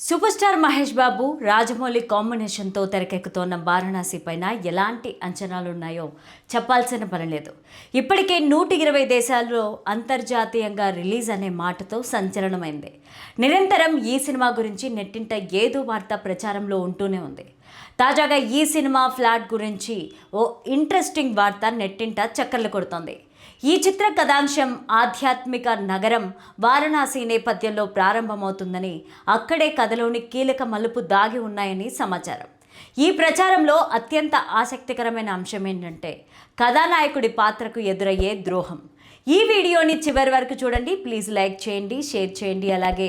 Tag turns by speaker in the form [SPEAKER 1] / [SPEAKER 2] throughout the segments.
[SPEAKER 1] Super star Mahesh Babu Rajamouli కాంబినేషన్తో తెరకెక్కుతోన్న వారణాసి పైన ఎలాంటి అంచనాలున్నాయో చెప్పాల్సిన పని లేదు. ఇప్పటికే 120 దేశాల్లో అంతర్జాతీయంగా రిలీజ్ అనే మాటతో సంచలనమైంది. నిరంతరం ఈ సినిమా గురించి నెట్టింట ఏదో వార్త ప్రచారంలో ఉంటూనే ఉంది. తాజాగా ఈ సినిమా ఫ్లాట్ గురించి ఓ ఇంట్రెస్టింగ్ వార్త నెట్టింట చక్కర్లు కొడుతోంది. ఈ చిత్ర కథాంశం ఆధ్యాత్మిక నగరం వారణాసి నేపథ్యంలో ప్రారంభమవుతుందని, అక్కడే కథలోని కీలక మలుపు దాగి ఉన్నాయని సమాచారం. ఈ ప్రచారంలో అత్యంత ఆసక్తికరమైన అంశం ఏంటంటే కథానాయకుడి పాత్రకు ఎదురయ్యే ద్రోహం. ఈ వీడియోని చివరి వరకు చూడండి. ప్లీజ్ లైక్ చేయండి, షేర్ చేయండి, అలాగే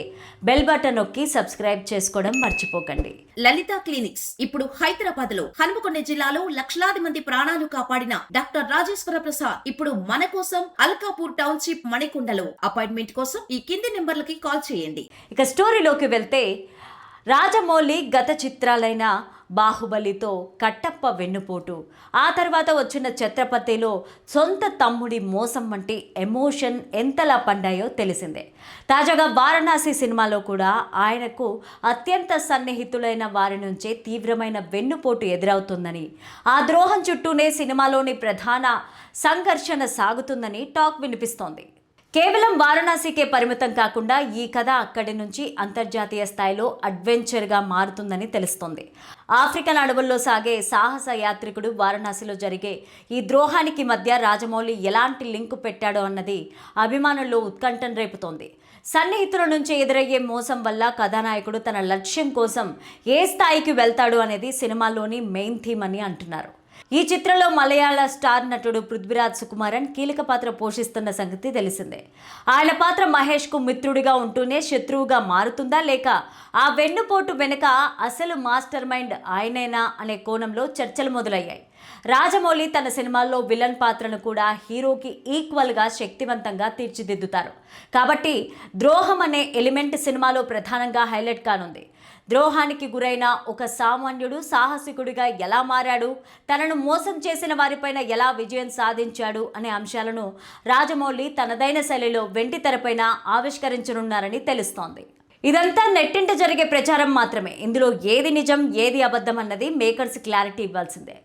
[SPEAKER 1] బెల్ బటన్ నొక్కి సబ్స్క్రైబ్ చేసుకోవడం మర్చిపోకండి.
[SPEAKER 2] లలిత క్లినిక్స్ ఇప్పుడు హైదరాబాద్ లో హనుమకొండ జిల్లాలో లక్షలాది మంది ప్రాణాలు కాపాడిన డాక్టర్ రాజేశ్వర ప్రసాద్ ఇప్పుడు మన కోసం అల్కాపూర్ టౌన్షిప్ మణికొండలో. అపాయింట్మెంట్ కోసం ఈ కింది నెంబర్లకి కాల్ చేయండి.
[SPEAKER 1] ఇక స్టోరీలోకి వెళ్తే, రాజమౌళి గత చిత్రాలైన బాహుబలితో కట్టప్ప వెన్నుపోటు, ఆ తర్వాత వచ్చిన ఛత్రపతిలో సొంత తమ్ముడి మోసం వంటి ఎమోషన్ ఎంతలా పండాయో తెలిసిందే. తాజాగా వారణాసి సినిమాలో కూడా ఆయనకు అత్యంత సన్నిహితులైన వారి నుంచే తీవ్రమైన వెన్నుపోటు ఎదురవుతుందని, ఆ ద్రోహం చుట్టూనే సినిమాలోని ప్రధాన సంఘర్షణ సాగుతుందని టాక్ వినిపిస్తోంది. కేవలం వారణాసికే పరిమితం కాకుండా ఈ కథ అక్కడి నుంచి అంతర్జాతీయ స్థాయిలో అడ్వెంచర్గా మారుతుందని తెలుస్తోంది. ఆఫ్రికన్ అడవుల్లో సాగే సాహస యాత్రికుడు వారణాసిలో జరిగే ఈ ద్రోహానికి మధ్య రాజమౌళి ఎలాంటి లింకు పెట్టాడో అన్నది అభిమానుల్లో ఉత్కంఠను రేపుతోంది. సన్నిహితుల నుంచి ఎదురయ్యే మోసం వల్ల కథానాయకుడు తన లక్ష్యం కోసం ఏ స్థాయికి వెళ్తాడు అనేది సినిమాలోని మెయిన్ థీమ్ అని అంటున్నారు. ఈ చిత్రంలో మలయాళ స్టార్ నటుడు పృథ్వీరాజ్ సుకుమారన్ కీలక పాత్ర పోషిస్తున్న సంగతి తెలిసిందే. ఆయన పాత్ర మహేష్కు మిత్రుడిగా ఉంటూనే శత్రువుగా మారుతుందా, లేక ఆ వెన్నుపోటు వెనుక అసలు మాస్టర్ మైండ్ ఆయనేనా అనే కోణంలో చర్చలు మొదలయ్యాయి. రాజమౌళి తన సినిమాల్లో విలన్ పాత్రను కూడా హీరోకి ఈక్వల్గా శక్తివంతంగా తీర్చిదిద్దుతారు. కాబట్టి ద్రోహం అనే ఎలిమెంట్ సినిమాలో ప్రధానంగా హైలైట్ కానుంది. ద్రోహానికి గురైన ఒక సామాన్యుడు సాహసికుడిగా ఎలా మారాడు, తనను మోసం చేసిన వారిపైన ఎలా విజయం సాధించాడు అనే అంశాలను రాజమౌళి తనదైన శైలిలో వెండితెరపైన ఆవిష్కరించనున్నారని తెలుస్తోంది. ఇదంతా నెట్టింట జరిగే ప్రచారం మాత్రమే. ఇందులో ఏది నిజం, ఏది అబద్ధం అన్నది మేకర్స్ క్లారిటీ ఇవ్వాల్సిందే.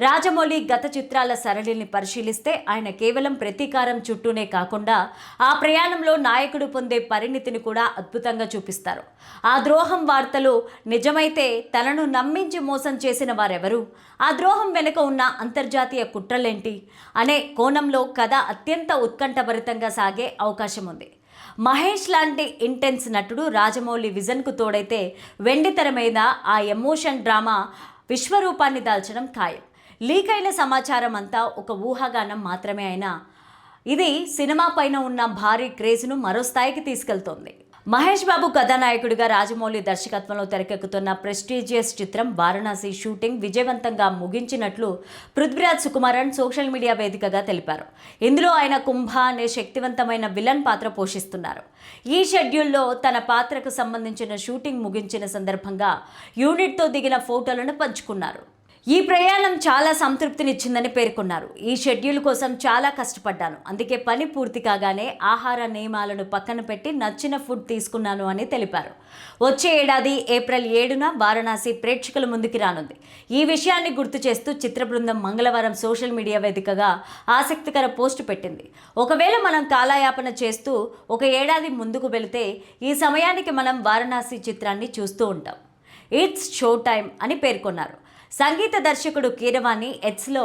[SPEAKER 1] రాజమౌళి గత చిత్రాల సరళిని పరిశీలిస్తే ఆయన కేవలం ప్రతీకారం చుట్టూనే కాకుండా ఆ ప్రయాణంలో నాయకుడు పొందే పరిణితిని కూడా అద్భుతంగా చూపిస్తారు. ఆ ద్రోహం వార్తలు నిజమైతే తనను నమ్మించి మోసం చేసిన వారెవరు, ఆ ద్రోహం వెనుక ఉన్న అంతర్జాతీయ కుట్రలేంటి అనే కోణంలో కథ అత్యంత ఉత్కంఠభరితంగా సాగే అవకాశం ఉంది. మహేష్ లాంటి ఇంటెన్స్ నటుడు రాజమౌళి విజన్కు తోడైతే వెండితెర మీద ఆ ఎమోషన్ డ్రామా విశ్వరూపాన్ని దాల్చడం ఖాయం. లీక్ అయిన సమాచారం అంతా ఒక ఊహాగానం మాత్రమే అయినా ఇది సినిమా పైన ఉన్న భారీ క్రేజ్ను మరో స్థాయికి తీసుకెళ్తోంది. మహేష్ బాబు కథానాయకుడిగా రాజమౌళి దర్శకత్వంలో తెరకెక్కుతున్న ప్రెస్టీజియస్ చిత్రం వారణాసి షూటింగ్ విజయవంతంగా ముగించినట్లు పృథ్వీరాజ్ సుకుమారన్ సోషల్ మీడియా వేదికగా తెలిపారు. ఇందులో ఆయన కుంభ అనే శక్తివంతమైన విలన్ పాత్ర పోషిస్తున్నారు. ఈ షెడ్యూల్లో తన పాత్రకు సంబంధించిన షూటింగ్ ముగించిన సందర్భంగా యూనిట్తో దిగిన ఫోటోలను పంచుకున్నారు. ఈ ప్రయాణం చాలా సంతృప్తినిచ్చిందని పేర్కొన్నారు. ఈ షెడ్యూల్ కోసం చాలా కష్టపడ్డాను, అందుకే పని పూర్తి కాగానే ఆహార నియమాలను పక్కన పెట్టి నచ్చిన ఫుడ్ తీసుకున్నాను అని తెలిపారు. వచ్చే ఏడాది ఏప్రిల్ 7న వారణాసి ప్రేక్షకుల ముందుకి రానుంది. ఈ విషయాన్ని గుర్తు చేస్తూ చిత్ర బృందం మంగళవారం సోషల్ మీడియా వేదికగా ఆసక్తికర పోస్ట్ పెట్టింది. ఒకవేళ మనం కాలయాపన చేస్తూ ఒక ఏడాది ముందుకు వెళితే ఈ సమయానికి మనం వారణాసి చిత్రాన్ని చూస్తూ ఉంటాం. ఇట్స్ షో టైమ్ అని పేర్కొన్నారు. సంగీత దర్శకుడు కీరవాణి ఎక్స్లో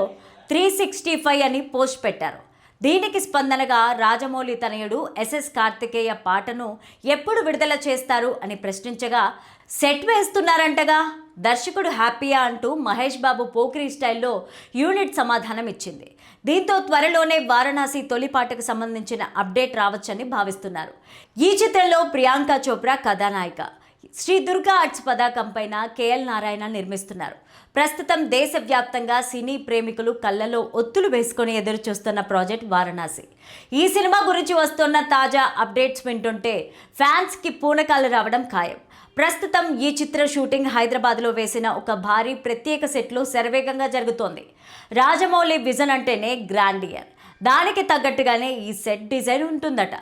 [SPEAKER 1] 365 అని పోస్ట్ పెట్టారు. దీనికి స్పందనగా రాజమౌళి తనయుడు ఎస్ఎస్ కార్తికేయ పాటను ఎప్పుడు విడుదల చేస్తారు అని ప్రశ్నించగా, సెట్ వేస్తున్నారంటగా, దర్శకుడు హ్యాపీయా అంటూ మహేష్ బాబు పోకిరి స్టైల్లో యూనిట్ సమాధానం ఇచ్చింది. దీంతో త్వరలోనే వారణాసి తొలి పాటకు సంబంధించిన అప్డేట్ రావచ్చని భావిస్తున్నారు. ఈ చిత్రంలో ప్రియాంక చోప్రా కథానాయిక. శ్రీ దుర్గా ఆర్ట్స్ పతాకం పైన కేఎల్ నారాయణ నిర్మిస్తున్నారు. ప్రస్తుతం దేశవ్యాప్తంగా సినీ ప్రేమికులు కళ్ళలో ఒత్తులు వేసుకొని ఎదురు చూస్తున్న ప్రాజెక్ట్ వారణాసి. ఈ సినిమా గురించి వస్తున్న తాజా అప్డేట్స్ వింటుంటే ఫ్యాన్స్కి పూనకాలు రావడం ఖాయం. ప్రస్తుతం ఈ చిత్ర షూటింగ్ హైదరాబాద్లో వేసిన ఒక భారీ ప్రత్యేక సెట్లో శరవేగంగా జరుగుతోంది. రాజమౌళి విజన్ అంటేనే గ్రాండియర్, దానికి తగ్గట్టుగానే ఈ సెట్ డిజైన్ ఉంటుందట.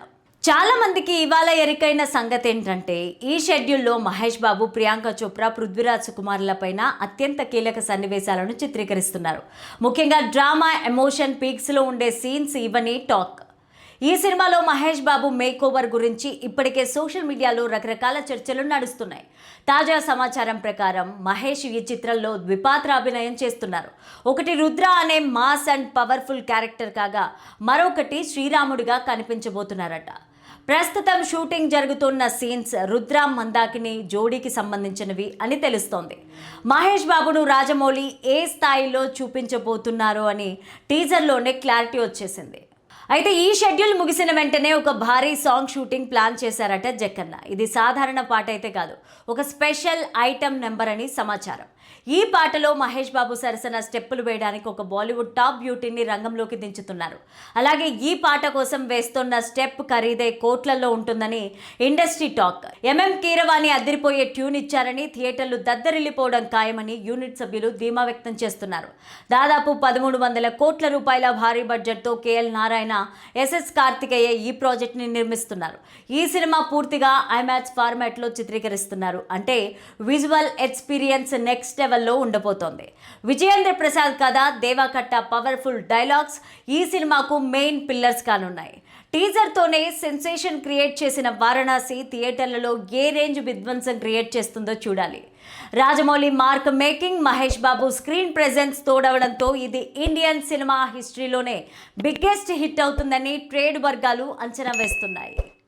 [SPEAKER 1] చాలా మందికి ఇవాళ ఎరికైన సంగతి ఏంటంటే ఈ షెడ్యూల్లో మహేష్ బాబు, ప్రియాంక చోప్రా, పృథ్వీరాజ్ సుకుమార్లపైన అత్యంత కీలక సన్నివేశాలను చిత్రీకరిస్తున్నారు. ముఖ్యంగా డ్రామా, ఎమోషన్ పీక్స్లో ఉండే సీన్స్ ఇవన్నీ టాక్. ఈ సినిమాలో మహేష్ బాబు మేక్ ఓవర్ గురించి ఇప్పటికే సోషల్ మీడియాలో రకరకాల చర్చలు నడుస్తున్నాయి. తాజా సమాచారం ప్రకారం మహేష్ ఈ చిత్రంలో ద్విపాత్రాభినయం చేస్తున్నారు. ఒకటి రుద్ర అనే మాస్ అండ్ పవర్ఫుల్ క్యారెక్టర్ కాగా మరొకటి శ్రీరాముడిగా కనిపించబోతున్నారట. ప్రస్తుతం షూటింగ్ జరుగుతున్న సీన్స్ రుద్ర, మందాకిని జోడీకి సంబంధించినవి అని తెలుస్తోంది. మహేష్ బాబును రాజమౌళి ఏ స్థాయిలో చూపించబోతున్నారో అని టీజర్లోనే క్లారిటీ వచ్చేసింది. అయితే ఈ షెడ్యూల్ ముగిసిన వెంటనే ఒక భారీ సాంగ్ షూటింగ్ ప్లాన్ చేశారట జక్కన్న. ఇది సాధారణ పాట అయితే కాదు, ఒక స్పెషల్ ఐటమ్ నెంబర్ అని సమాచారం. ఈ పాటలో మహేష్ బాబు సరసన స్టెప్పులు వేయడానికి ఒక బాలీవుడ్ టాప్ బ్యూటీని రంగంలోకి దించుతున్నారు. అలాగే ఈ పాట కోసం వేస్తున్న స్టెప్ ఖరీదే కోట్లలో ఉంటుందని ఇండస్ట్రీ టాక్. కీరవాణి అదిరిపోయే ట్యూన్ ఇచ్చారని, థియేటర్లు దద్దరిల్లిపోవడం ఖాయమని యూనిట్ సభ్యులు ధీమా వ్యక్తం చేస్తున్నారు. దాదాపు 1300 కోట్ల రూపాయల భారీ బడ్జెట్తో కేఎల్ నారాయణ, ఎస్ఎస్ కార్తికేయ ఈ ప్రాజెక్ట్ని నిర్మిస్తున్నారు. ఈ సినిమా పూర్తిగా ఐమాక్స్ ఫార్మాట్లో చిత్రీకరిస్తున్నారు. అంటే విజువల్ ఎక్స్పీరియన్స్ నెక్స్ట్ లెవెల్లో ఉండబోతోంది. విజయేంద్ర ప్రసాద్ కథ, దేవాకట్ట పవర్ఫుల్ డైలాగ్స్ ఈ సినిమాకు మెయిన్ పిల్లర్స్ కానున్నాయి. టీజర్తోనే సెన్సేషన్ క్రియేట్ చేసిన వారణాసి థియేటర్లలో ఏ రేంజ్ విధ్వంసం క్రియేట్ చేస్తుందో చూడాలి. Rajamouli mark making, Mahesh Babu screen presence తోడవడంతో ఇది ఇండియన్ సినిమా హిస్టరీలోనే బిగ్గెస్ట్ హిట్ అవుతుందని ట్రేడ్ వర్గాలు అంచనా వేస్తున్నాయి.